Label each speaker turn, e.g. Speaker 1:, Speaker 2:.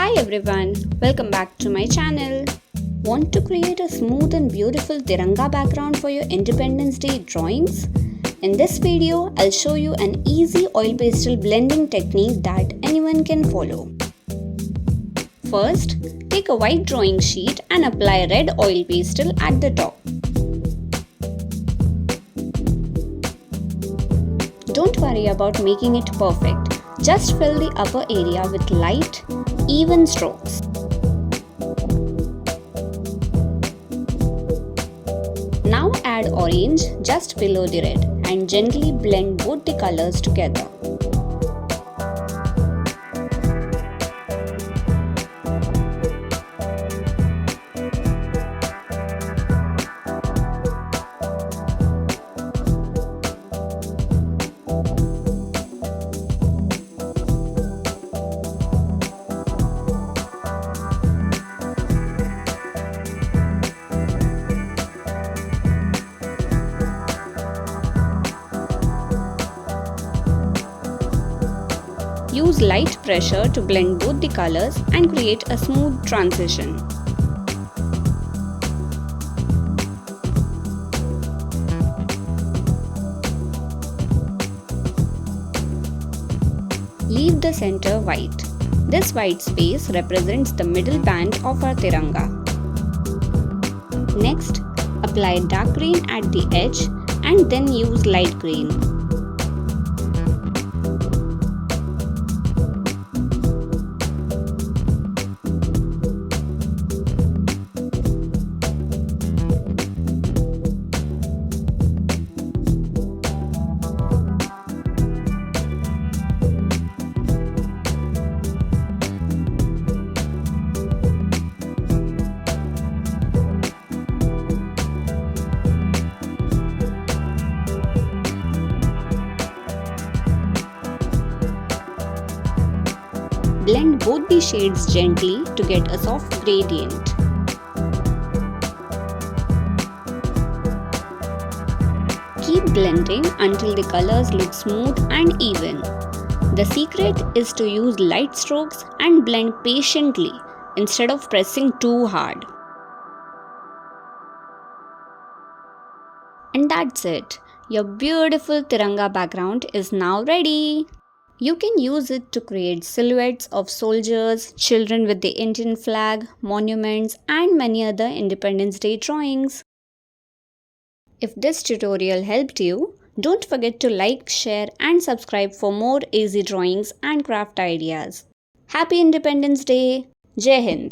Speaker 1: Hi everyone, welcome back to my channel. Want to create a smooth and beautiful Tiranga background for your Independence Day drawings? In this video, I'll show you an easy oil pastel blending technique that anyone can follow. First, take a white drawing sheet and apply red oil pastel at the top. Don't worry about making it perfect. Just fill the upper area with light, even strokes. Now add orange just below the red and gently blend both the colors together. Use light pressure to blend both the colors and create a smooth transition. Leave the center white. This white space represents the middle band of our Tiranga. Next, apply dark green at the edge and then use light green. Blend both the shades gently to get a soft gradient. Keep blending until the colors look smooth and even. The secret is to use light strokes and blend patiently instead of pressing too hard. And that's it. Your beautiful Tiranga background is now ready. You can use it to create silhouettes of soldiers, children with the Indian flag, monuments, and many other Independence Day drawings. If this tutorial helped you, don't forget to like, share, and subscribe for more easy drawings and craft ideas. Happy Independence Day! Jai Hind!